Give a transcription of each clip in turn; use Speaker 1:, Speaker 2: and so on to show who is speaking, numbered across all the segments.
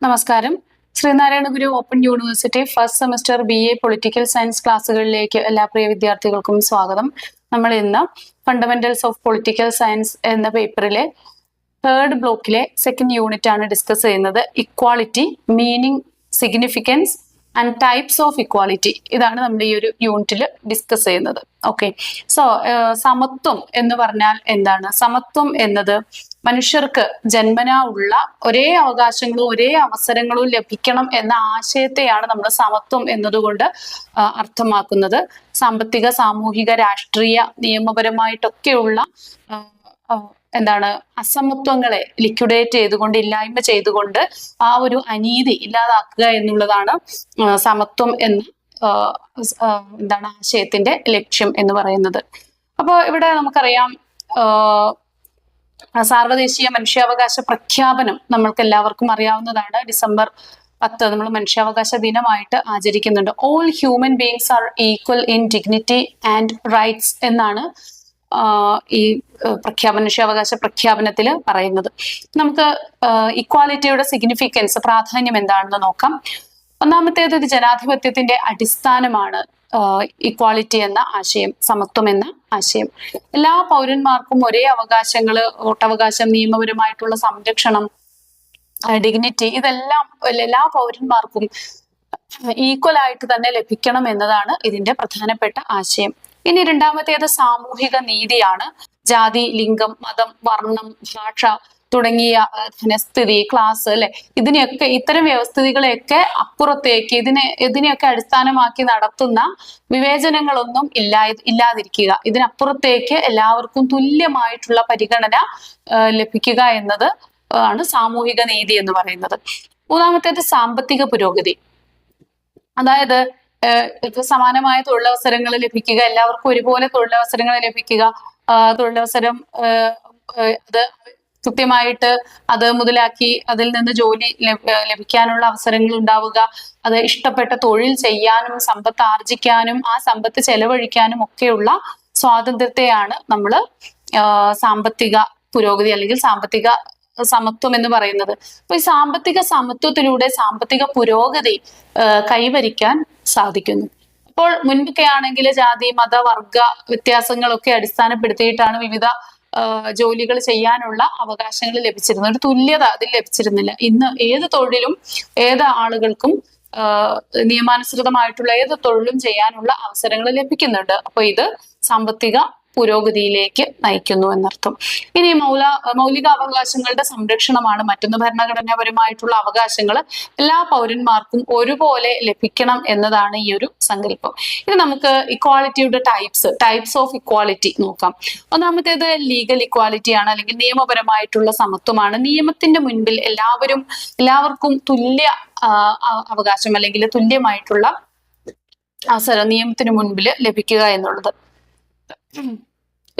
Speaker 1: നമസ്കാരം. Sreenarayana Guru open university first semester BA political science ക്ലാസ്സുകളിലേക്ക് എല്ലാ പ്രിയ വിദ്യാർത്ഥികൾക്കും സ്വാഗതം. നമ്മൾ ഇന്ന് ഫണ്ടമെന്റൽസ് ഓഫ് പൊളിറ്റിക്കൽ സയൻസ് എന്ന പേപ്പറിലെ തേർഡ് ബ്ലോക്കിലെ സെക്കൻഡ് യൂണിറ്റ് ആണ് ഡിസ്കസ് ചെയ്യുന്നത്. Equality, meaning, significance and types of equality. ഇതാണ് നമ്മൾ ഈ ഒരു യൂണിറ്റിൽ ഡിസ്കസ് ചെയ്യുന്നത്. ഓക്കെ, സോ സമത്വം എന്ന് പറഞ്ഞാൽ എന്താണ്? സമത്വം എന്നത് മനുഷ്യർക്ക് ജന്മനാ ഉള്ള ഒരേ അവകാശങ്ങളും ഒരേ അവസരങ്ങളും ലഭിക്കണം എന്ന ആശയത്തെയാണ് നമ്മൾ സമത്വം എന്നതുകൊണ്ട് അർത്ഥമാക്കുന്നത്. സാമ്പത്തിക, സാമൂഹിക, രാഷ്ട്രീയ, നിയമപരമായിട്ടൊക്കെയുള്ള അസമത്വങ്ങളെ ലിക്വിഡേറ്റ് ചെയ്തുകൊണ്ട്, ഇല്ലായ്മ ചെയ്തുകൊണ്ട് ആ ഒരു അനീതി ഇല്ലാതാക്കുക എന്നുള്ളതാണ് സമത്വം എന്ന ആശയത്തിന്റെ ലക്ഷ്യം എന്ന് പറയുന്നത്. അപ്പോൾ ഇവിടെ നമുക്കറിയാം, സാർവദേശീയ മനുഷ്യാവകാശ പ്രഖ്യാപനം നമ്മൾക്ക് എല്ലാവർക്കും അറിയാവുന്നതാണ്. ഡിസംബർ 10 നമ്മൾ മനുഷ്യാവകാശ ദിനമായിട്ട് ആചരിക്കുന്നുണ്ട്. All human beings are equal in dignity and rights എന്നാണ് ഈ മനുഷ്യാവകാശ പ്രഖ്യാപനത്തിൽ പറയുന്നത്. നമുക്ക് ഇക്വാലിറ്റിയുടെ സിഗ്നിഫിക്കൻസ്, പ്രാധാന്യം എന്താണെന്ന് നോക്കാം. ഒന്നാമത്തേത്, ഒരു ജനാധിപത്യത്തിന്റെ അടിസ്ഥാനമാണ് ഇക്വാലിറ്റി എന്ന ആശയം, സമത്വം എന്ന ആശയം. എല്ലാ പൗരന്മാർക്കും ഒരേ അവകാശങ്ങള്, വോട്ടവകാശം, നിയമപരമായിട്ടുള്ള സംരക്ഷണം, ഡിഗ്നിറ്റി, ഇതെല്ലാം എല്ലാ പൗരന്മാർക്കും ഈക്വൽ ആയിട്ട് തന്നെ ലഭിക്കണം എന്നതാണ് ഇതിന്റെ പ്രധാനപ്പെട്ട ആശയം. ഇനി രണ്ടാമത്തേത് സാമൂഹിക നീതിയാണ്. ജാതി, ലിംഗം, മതം, വർണ്ണം, ഭാഷ തുടങ്ങിയ ധനസ്ഥിതി, ക്ലാസ്, അല്ലെ, ഇതിനെയൊക്കെ, ഇത്തരം വ്യവസ്ഥിതികളെയൊക്കെ അപ്പുറത്തേക്ക് ഇതിനെയൊക്കെ അടിസ്ഥാനമാക്കി നടത്തുന്ന വിവേചനങ്ങളൊന്നും ഇല്ലാതിരിക്കുക. ഇതിനപ്പുറത്തേക്ക് എല്ലാവർക്കും തുല്യമായിട്ടുള്ള പരിഗണന ലഭിക്കുക എന്നത് ആണ് സാമൂഹിക നീതി എന്ന് പറയുന്നത്. മൂന്നാമത്തേത് സാമ്പത്തിക പുരോഗതി. അതായത് സമാനമായ തൊഴിലവസരങ്ങൾ ലഭിക്കുക, എല്ലാവർക്കും ഒരുപോലെ തൊഴിലവസരങ്ങൾ ലഭിക്കുക, തൊഴിലവസരം അത് കൃത്യമായിട്ട് അത് മുതലാക്കി അതിൽ നിന്ന് ജോലി ലഭിക്കാനുള്ള അവസരങ്ങൾ ഉണ്ടാവുക, അത് ഇഷ്ടപ്പെട്ട തൊഴിൽ ചെയ്യാനും സമ്പത്ത് ആർജിക്കാനും ആ സമ്പത്ത് ചെലവഴിക്കാനും ഒക്കെയുള്ള സ്വാതന്ത്ര്യത്തെയാണ് നമ്മൾ സാമ്പത്തിക പുരോഗതി അല്ലെങ്കിൽ സാമ്പത്തിക സമത്വം എന്ന് പറയുന്നത്. അപ്പൊ ഈ സാമ്പത്തിക സമത്വത്തിലൂടെ സാമ്പത്തിക പുരോഗതി കൈവരിക്കാൻ സാധിക്കുന്നു. അപ്പോൾ മുൻപൊക്കെ ആണെങ്കിൽ ജാതി, മത, വർഗ വ്യത്യാസങ്ങളൊക്കെ അടിസ്ഥാനപ്പെടുത്തിയിട്ടാണ് വിവിധ ജോലികൾ ചെയ്യാനുള്ള അവകാശങ്ങൾ ലഭിച്ചിരുന്നത്. ഒരു തുല്യത അതിൽ ലഭിച്ചിരുന്നില്ല. ഇന്ന് ഏത് തൊഴിലും ഏത് ആളുകൾക്കും നിയമാനുസൃതമായിട്ടുള്ള ഏത് തൊഴിലും ചെയ്യാനുള്ള അവസരങ്ങൾ ലഭിക്കുന്നുണ്ട്. അപ്പൊ ഇത് സാമ്പത്തിക പുരോഗതിയിലേക്ക് നയിക്കുന്നു എന്നർത്ഥം. ഇനി മൗലിക അവകാശങ്ങളുടെ സംരക്ഷണമാണ് മറ്റൊന്ന്. ഭരണഘടനാപരമായിട്ടുള്ള അവകാശങ്ങൾ എല്ലാ പൗരന്മാർക്കും ഒരുപോലെ ലഭിക്കണം എന്നതാണ് ഈ ഒരു സങ്കല്പം. ഇനി നമുക്ക് ഇക്വാലിറ്റിയുടെ ടൈപ്സ് ഓഫ് ഇക്വാലിറ്റി നോക്കാം. ഒന്നാമത്തേത് ലീഗൽ ഇക്വാലിറ്റി ആണ്, അല്ലെങ്കിൽ നിയമപരമായിട്ടുള്ള സമത്വമാണ്. നിയമത്തിന്റെ മുൻപിൽ എല്ലാവർക്കും തുല്യ അവകാശം അല്ലെങ്കിൽ തുല്യമായിട്ടുള്ള അവസരം നിയമത്തിന് മുൻപിൽ ലഭിക്കുക എന്നുള്ളത്.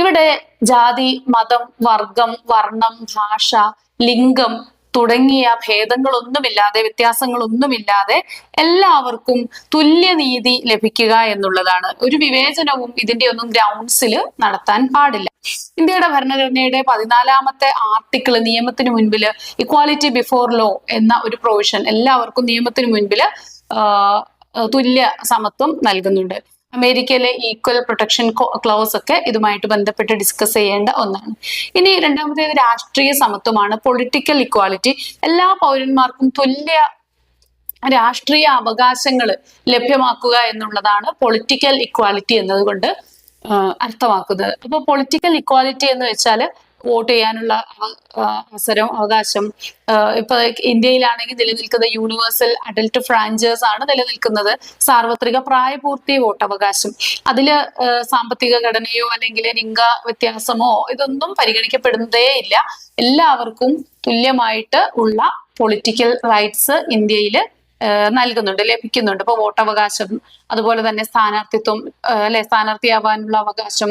Speaker 1: ഇവിടെ ജാതി, മതം, വർഗം, വർണ്ണം, ഭാഷ, ലിംഗം തുടങ്ങിയ ഭേദങ്ങളൊന്നുമില്ലാതെ, വ്യത്യാസങ്ങളൊന്നുമില്ലാതെ എല്ലാവർക്കും തുല്യനീതി ലഭിക്കുക എന്നുള്ളതാണ്. ഒരു വിവേചനവും ഇതിന്റെ ഒന്നും ഗ്രൗണ്ട്സിൽ നടത്താൻ പാടില്ല. ഇന്ത്യയുടെ ഭരണഘടനയുടെ 14ാമത്തെ ആർട്ടിക്കിൾ നിയമത്തിന് മുൻപിൽ ഇക്വാലിറ്റി ബിഫോർ ലോ എന്ന ഒരു പ്രൊവിഷൻ, എല്ലാവർക്കും നിയമത്തിന് മുൻപിൽ തുല്യ സമത്വം നൽകുന്നുണ്ട്. അമേരിക്കയിലെ ഈക്വൽ പ്രൊട്ടക്ഷൻ ക്ലോസ് ഒക്കെ ഇതുമായിട്ട് ബന്ധപ്പെട്ട് ഡിസ്കസ് ചെയ്യേണ്ട ഒന്നാണ്. ഇനി രണ്ടാമത്തേത് രാഷ്ട്രീയ സമത്വമാണ്, പൊളിറ്റിക്കൽ ഇക്വാലിറ്റി. എല്ലാ പൗരന്മാർക്കും തുല്യ രാഷ്ട്രീയ അവകാശങ്ങൾ ലഭ്യമാക്കുക എന്നുള്ളതാണ് പൊളിറ്റിക്കൽ ഇക്വാലിറ്റി എന്നതുകൊണ്ട് അർത്ഥമാക്കുന്നത്. അപ്പൊ പൊളിറ്റിക്കൽ ഇക്വാലിറ്റി എന്ന് വെച്ചാൽ വോട്ട് ചെയ്യാനുള്ള അവകാശം. ഇപ്പൊ ഇന്ത്യയിലാണെങ്കിൽ നിലനിൽക്കുന്ന യൂണിവേഴ്സൽ അഡൽട്ട് ഫ്രാഞ്ചൈസ് ആണ് നിലനിൽക്കുന്നത്. സാർവത്രിക പ്രായപൂർത്തി വോട്ടവകാശം. അതില് സാമ്പത്തിക ഘടനയോ അല്ലെങ്കിൽ ലിംഗ വ്യത്യാസമോ ഇതൊന്നും പരിഗണിക്കപ്പെടുന്നതേ ഇല്ല. എല്ലാവർക്കും തുല്യമായിട്ട് ഉള്ള പൊളിറ്റിക്കൽ റൈറ്റ്സ് ഇന്ത്യയിൽ ലഭിക്കുന്നുണ്ട്. ഇപ്പൊ വോട്ടവകാശം, അതുപോലെ തന്നെ സ്ഥാനാർത്ഥിത്വം, സ്ഥാനാർത്ഥിയാവാനുള്ള അവകാശം,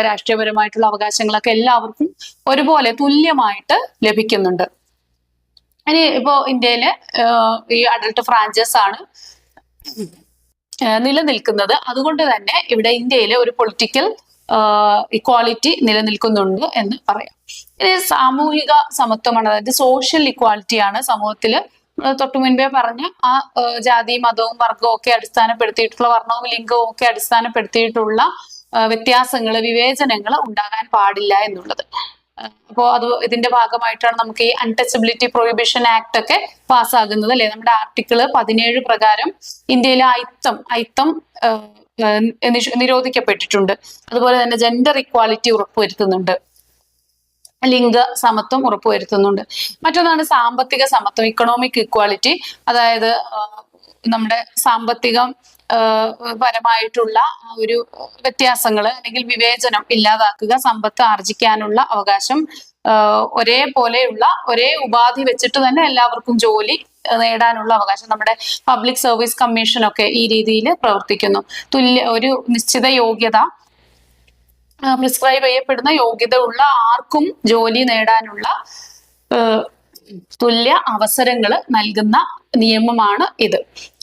Speaker 1: രാഷ്ട്രീയപരമായിട്ടുള്ള അവകാശങ്ങളൊക്കെ എല്ലാവർക്കും ഒരുപോലെ തുല്യമായിട്ട് ലഭിക്കുന്നുണ്ട്. ഇനി ഇപ്പോ ഇന്ത്യയില് ഈ അഡൽട്ട് ഫ്രാഞ്ചൈസ് ആണ് നിലനിൽക്കുന്നത്. അതുകൊണ്ട് തന്നെ ഇവിടെ ഇന്ത്യയിലെ ഒരു പൊളിറ്റിക്കൽ ഇക്വാലിറ്റി നിലനിൽക്കുന്നുണ്ട് എന്ന് പറയാം. ഇനി സാമൂഹിക സമത്വമാണ്, അതായത് സോഷ്യൽ ഇക്വാലിറ്റിയാണ് സമൂഹത്തിൽ തൊട്ടു മുൻപേ പറഞ്ഞ ആ ജാതി മതവും വർഗവും ഒക്കെ അടിസ്ഥാനപ്പെടുത്തിയിട്ടുള്ള വർണ്ണവും ലിംഗവും ഒക്കെ അടിസ്ഥാനപ്പെടുത്തിയിട്ടുള്ള വ്യത്യാസങ്ങൾ വിവേചനങ്ങൾ ഉണ്ടാകാൻ പാടില്ല എന്നുള്ളത്. അപ്പോൾ ഇതിന്റെ ഭാഗമായിട്ടാണ് നമുക്ക് ഈ അൺടച്ചബിലിറ്റി പ്രൊഹിബിഷൻ ആക്ട് ഒക്കെ പാസ്സാകുന്നത് അല്ലെ. നമ്മുടെ ആർട്ടിക്കിൾ 17 പ്രകാരം ഇന്ത്യയിലെ അയിത്തം നിരോധിക്കപ്പെട്ടിട്ടുണ്ട്. അതുപോലെ തന്നെ ജെൻഡർ ഇക്വാലിറ്റി ഉറപ്പുവരുത്തുന്നുണ്ട്, ലിംഗ സമത്വം ഉറപ്പുവരുത്തുന്നുണ്ട്. മറ്റൊന്നാണ് സാമ്പത്തിക സമത്വം, ഇക്കണോമിക് ഇക്വാലിറ്റി. അതായത് നമ്മുടെ സാമ്പത്തികം പരമായിട്ടുള്ള ഒരു വ്യത്യാസങ്ങൾ അല്ലെങ്കിൽ വിവേചനം ഇല്ലാതാക്കുക, സമ്പത്ത് ആർജിക്കാനുള്ള അവകാശം, ഒരേപോലെയുള്ള ഒരേ ഉപാധി വെച്ചിട്ട് തന്നെ എല്ലാവർക്കും ജോലി നേടാനുള്ള അവകാശം. നമ്മുടെ പബ്ലിക് സർവീസ് കമ്മീഷൻ ഒക്കെ ഈ രീതിയിൽ പ്രവർത്തിക്കുന്നു. ഒരു നിശ്ചിത യോഗ്യത, പ്രിസ്ക്രൈബ് ചെയ്യപ്പെടുന്ന യോഗ്യത ഉള്ള ആർക്കും ജോലി നേടാനുള്ള തുല്യ അവസരങ്ങൾ നൽകുന്ന നിയമമാണ് ഇത്.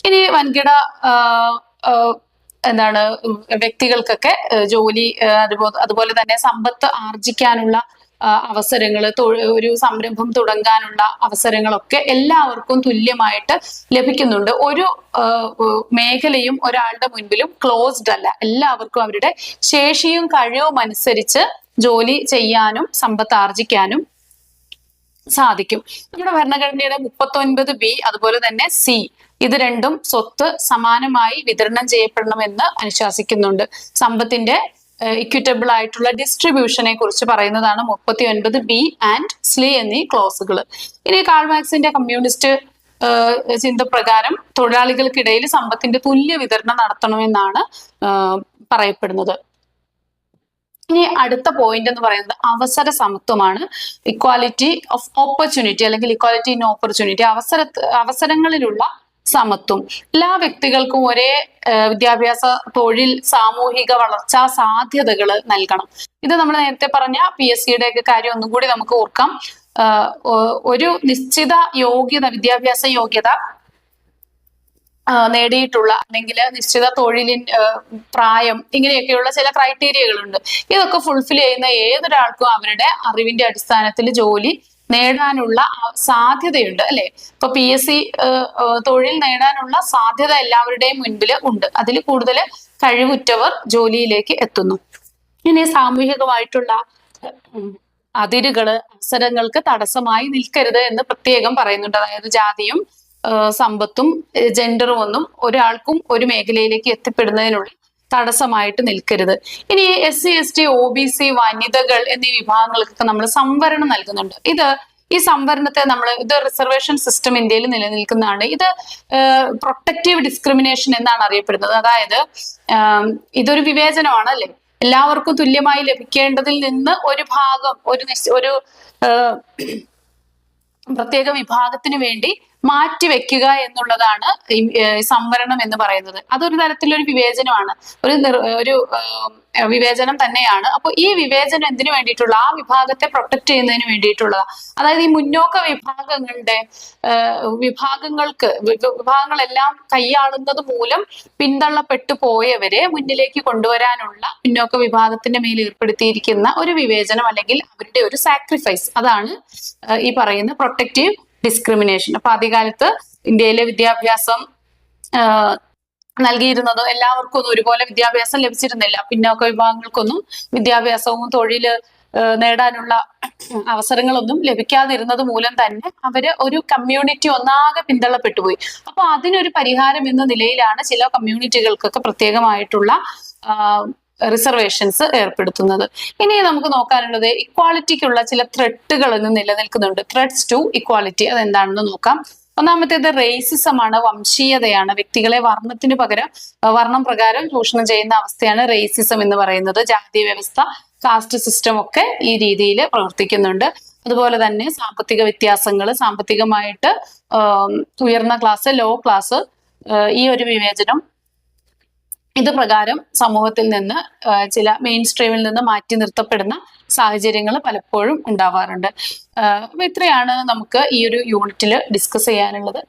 Speaker 1: ഇനി വൻകിട വ്യക്തികൾക്കൊക്കെ ജോലി, അതുപോലെ തന്നെ സമ്പത്ത് ആർജിക്കാനുള്ള അവസരങ്ങൾ, ഒരു സംരംഭം തുടങ്ങാനുള്ള അവസരങ്ങളൊക്കെ എല്ലാവർക്കും തുല്യമായിട്ട് ലഭിക്കുന്നുണ്ട്. ഒരു മേഖലയും ഒരാളുടെ മുൻപിലും ക്ലോസ്ഡ് അല്ല. എല്ലാവർക്കും അവരുടെ ശേഷിയും കഴിവും അനുസരിച്ച് ജോലി ചെയ്യാനും സമ്പത്ത് ആർജിക്കാനും സാധിക്കും. നമ്മുടെ ഭരണഘടനയുടെ 39B അതുപോലെ തന്നെ C ഇത് രണ്ടും സ്വത്ത് സമാനമായി വിതരണം ചെയ്യപ്പെടണമെന്ന് അനുശാസിക്കുന്നുണ്ട്. സമ്പത്തിന്റെ ഇക്വിറ്റബിൾ ആയിട്ടുള്ള ഡിസ്ട്രിബ്യൂഷനെ കുറിച്ച് പറയുന്നതാണ് 39B ആൻഡ് C എന്നീ ക്ലോസുകൾ. ഇനി കാൾ മാർക്സിന്റെ കമ്മ്യൂണിസ്റ്റ് ചിന്ത പ്രകാരം തൊഴിലാളികൾക്കിടയിൽ സമ്പത്തിന്റെ തുല്യ വിതരണം നടത്തണമെന്നാണ് പറയപ്പെടുന്നത്. ഇനി അടുത്ത പോയിന്റ് എന്ന് പറയുന്നത് അവസര സമത്വമാണ്. ഇക്വാലിറ്റി ഓഫ് ഓപ്പർച്യൂണിറ്റി അല്ലെങ്കിൽ ഇക്വാലിറ്റി ഇൻ ഓപ്പർച്യൂണിറ്റി, അവസരങ്ങളിലുള്ള സമത്വം. എല്ലാ വ്യക്തികൾക്കും ഒരേ വിദ്യാഭ്യാസ, തൊഴിൽ, സാമൂഹിക വളർച്ചാ സാധ്യതകൾ നൽകണം. ഇത് നമ്മൾ നേരത്തെ പറഞ്ഞ PSCയുടെ ഒക്കെ കാര്യം ഒന്നും കൂടി നമുക്ക് ഓർക്കാം. ഒരു നിശ്ചിത യോഗ്യത, വിദ്യാഭ്യാസ യോഗ്യത നേടിയിട്ടുള്ള അല്ലെങ്കിൽ നിശ്ചിത തൊഴിലിൻ പ്രായം, ഇങ്ങനെയൊക്കെയുള്ള ചില ക്രൈറ്റീരിയകളുണ്ട്. ഇതൊക്കെ ഫുൾഫിൽ ചെയ്യുന്ന ഏതൊരാൾക്കും അവരുടെ അറിവിന്റെ അടിസ്ഥാനത്തിൽ ജോലി നേടാനുള്ള സാധ്യതയുണ്ട് അല്ലെ. ഇപ്പൊ PSC തൊഴിൽ നേടാനുള്ള സാധ്യത എല്ലാവരുടെയും മുൻപിൽ ഉണ്ട്. അതിൽ കൂടുതൽ കഴിവുറ്റവർ ജോലിയിലേക്ക് എത്തുന്നു. ഇനി സാമൂഹികമായിട്ടുള്ള അതിരുകള് അവസരങ്ങൾക്ക് തടസ്സമായി നിൽക്കരുത് എന്ന് പ്രത്യേകം പറയുന്നുണ്ട്. അതായത് ജാതിയും സമ്പത്തും ജെൻഡറും ഒന്നും ഒരാൾക്കും ഒരു മേഖലയിലേക്ക് എത്തിപ്പെടുന്നതിനുള്ള തടസ്സമായിട്ട് നിൽക്കരുത്. ഇനി SC ST OBC വനിതകൾ എന്നീ വിഭാഗങ്ങൾക്കൊക്കെ നമ്മൾ സംവരണം നൽകുന്നുണ്ട്. ഈ സംവരണത്തെ ഇത് റിസർവേഷൻ സിസ്റ്റം ഇന്ത്യയിൽ നിലനിൽക്കുന്നതാണ്. ഇത് പ്രൊട്ടക്റ്റീവ് ഡിസ്ക്രിമിനേഷൻ എന്നാണ് അറിയപ്പെടുന്നത്. അതായത് ഇതൊരു വിവേചനമാണ് അല്ലെ. എല്ലാവർക്കും തുല്യമായി ലഭിക്കേണ്ടതിൽ നിന്ന് ഒരു ഭാഗം, ഒരു പ്രത്യേക വിഭാഗത്തിന് വേണ്ടി മാറ്റിവെക്കുക എന്നുള്ളതാണ് സംവരണം എന്ന് പറയുന്നത്. അതൊരു തരത്തിലൊരു വിവേചനമാണ്, ഒരു വിവേചനം തന്നെയാണ്. അപ്പൊ ഈ വിവേചനം എന്തിനു വേണ്ടിയിട്ടുള്ള, ആ വിഭാഗത്തെ പ്രൊട്ടക്ട് ചെയ്യുന്നതിന് വേണ്ടിയിട്ടുള്ളതാണ്. അതായത് ഈ മുന്നോക്ക വിഭാഗങ്ങളെല്ലാം കൈയാളുന്നത് മൂലം പിന്തള്ളപ്പെട്ടു പോയവരെ മുന്നിലേക്ക് കൊണ്ടുവരാനുള്ള പിന്നോക്ക വിഭാഗത്തിന്റെ മേൽ ഏർപ്പെടുത്തിയിരിക്കുന്ന ഒരു വിവേചനം അല്ലെങ്കിൽ അവരുടെ ഒരു സാക്രിഫൈസ്, അതാണ് ഈ പറയുന്ന പ്രൊട്ടക്റ്റീവ് ഡിസ്ക്രിമിനേഷൻ. അപ്പൊ ആദ്യകാലത്ത് ഇന്ത്യയിലെ വിദ്യാഭ്യാസം നൽകിയിരുന്നത് എല്ലാവർക്കും ഒന്നും ഒരുപോലെ വിദ്യാഭ്യാസം ലഭിച്ചിരുന്നില്ല. പിന്നോക്ക വിഭാഗങ്ങൾക്കൊന്നും വിദ്യാഭ്യാസവും തൊഴില് നേടാനുള്ള അവസരങ്ങളൊന്നും ലഭിക്കാതിരുന്നത് മൂലം തന്നെ അവര് ഒരു കമ്മ്യൂണിറ്റി ഒന്നാകെ പിന്തള്ളപ്പെട്ടു പോയി. അപ്പൊ അതിനൊരു പരിഹാരം എന്ന നിലയിലാണ് ചില കമ്മ്യൂണിറ്റികൾക്കൊക്കെ പ്രത്യേകമായിട്ടുള്ള റിസർവേഷൻസ് ഏർപ്പെടുത്തുന്നത്. ഇനി നമുക്ക് നോക്കാനുള്ളത് ഇക്വാളിറ്റിക്കുള്ള ചില ത്രെട്ടുകൾ ഇന്ന് നിലനിൽക്കുന്നുണ്ട്. ത്രെഡ്സ് ടു ഇക്വാലിറ്റി അതെന്താണെന്ന് നോക്കാം. ഒന്നാമത്തേത് റേസിസം ആണ്, വംശീയതയാണ്. വ്യക്തികളെ വർണ്ണം പ്രകാരം ചൂഷണം ചെയ്യുന്ന അവസ്ഥയാണ് റേസിസം എന്ന് പറയുന്നത്. ജാതി വ്യവസ്ഥ, കാസ്റ്റ് സിസ്റ്റം ഒക്കെ ഈ രീതിയിൽ പ്രവർത്തിക്കുന്നുണ്ട്. അതുപോലെ തന്നെ സാമ്പത്തിക വ്യത്യാസങ്ങൾ, സാമ്പത്തികമായിട്ട് ഉയർന്ന ക്ലാസ്, ലോ ക്ലാസ്, ഈ ഒരു വിവേചനം ഇത് പ്രകാരം സമൂഹത്തിൽ നിന്ന് ചില മെയിൻ സ്ട്രീമിൽ നിന്ന് മാറ്റി നിർത്തപ്പെടുന്ന സാഹചര്യങ്ങൾ പലപ്പോഴും ഉണ്ടാവാറുണ്ട്. അപ്പൊ ഇത്രയാണ് നമുക്ക് ഈ ഒരു യൂണിറ്റിൽ ഡിസ്കസ് ചെയ്യാനുള്ളത്.